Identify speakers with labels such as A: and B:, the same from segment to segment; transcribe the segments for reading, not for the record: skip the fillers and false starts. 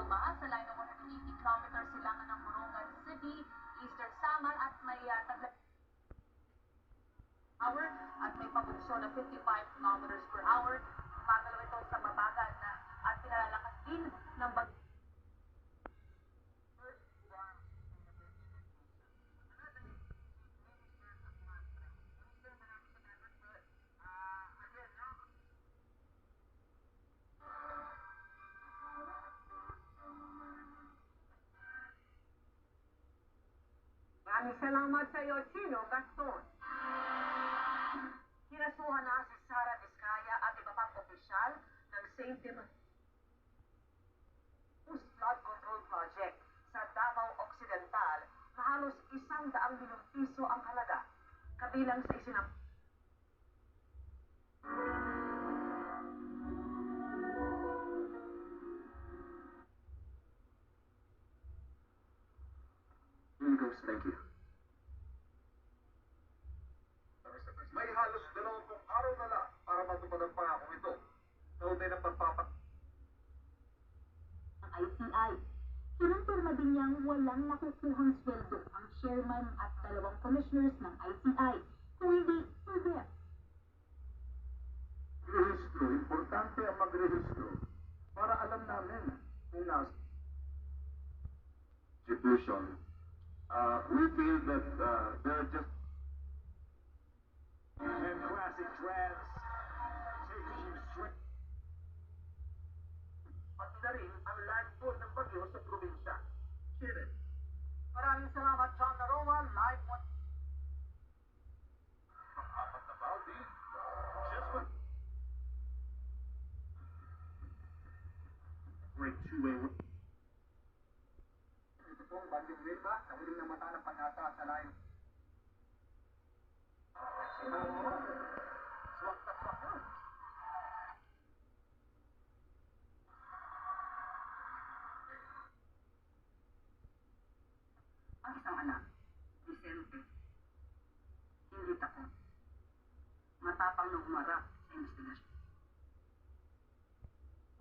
A: lumaha sa line ng 180 kilometers silangan ng Borongan City, Eastern Samar at may hour at may pabugso na 55 kilometers per hour. Pagalaw ito sa mabagal na at pinalalakas din ng bagyo.
B: Maraming salamat sa iyo, Chino Gaston. Kinasuhan na si Sara Vizcaya at iba pang opisyal ng Safety Flood Control Project sa Davao Occidental na halos 100 milyong piso ang halaga, kabilang sa
C: Thank you. May halos 20 araw na lang para matupad ang pangakong ito. Kaunay ng pagpapak...
D: Ang ICI. Kinumpirma din niyang walang nakukuhang sweldo ang chairman at 2 commissioners ng ICI. Kung hindi, pwede.
C: Rehistro. Importante ang magrehistro para alam namin kung nasa institution. We feel that they're just... And classic trance takes you straight. Pati na rin ang landfall ng bagyo sa probinsya. Sharon.
B: Maraming salamat, John Naroa, live one.
C: Apat na Baldi. Just one. Great two-way. Ito pong Banding Wilma, na huling namata ng Pag-asa sa line. Swak na swak na.
B: Ang isang anak, Vicente, hindi takot. Matapang na humarap sa investigasyon.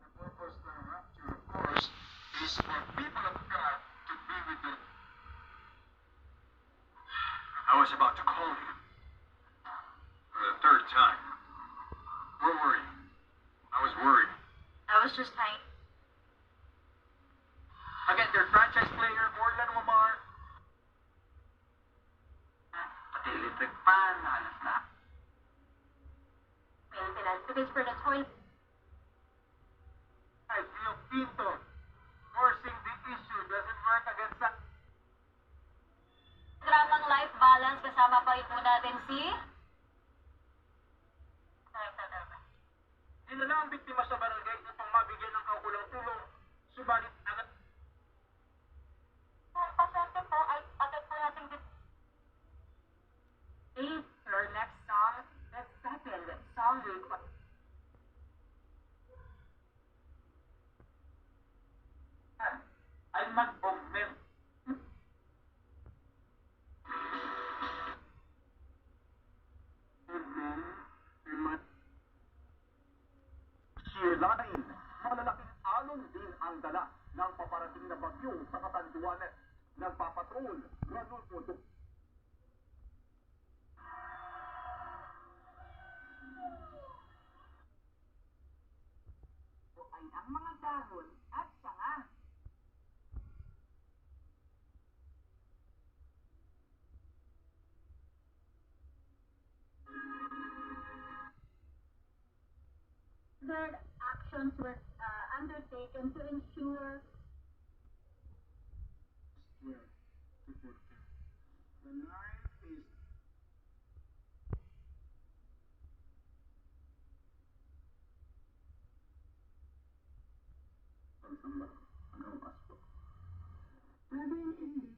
C: The purpose of the rapture, of course, is for people of God to be with them. I was about to call him for the third time. Where were you? I was worried.
A: I was just trying.
C: Again, their franchise player, Orlan Wamar.
B: Pati electric fan, halos na.
A: Maintenance because for the toilet.
C: Yung Pinto, forcing the issue doesn't work against that.
A: Dramang life balance kasama pa rin po natin si
C: Dinala ang biktima sa barangay upang mabigyan ng kaukulang tulong. Subalit agad.
A: Ang pasyente po ay agad po natin
B: Our next song, the second song request.
C: Ay mag-augment. Shearline, malalaking alon din ang dala ng paparating na bagyo sa Katanduanes. Nagpapatrol, Ranulfo
D: Ay ang mga dahon at sanga. Their actions were undertaken to ensure
C: The line is
D: Reverend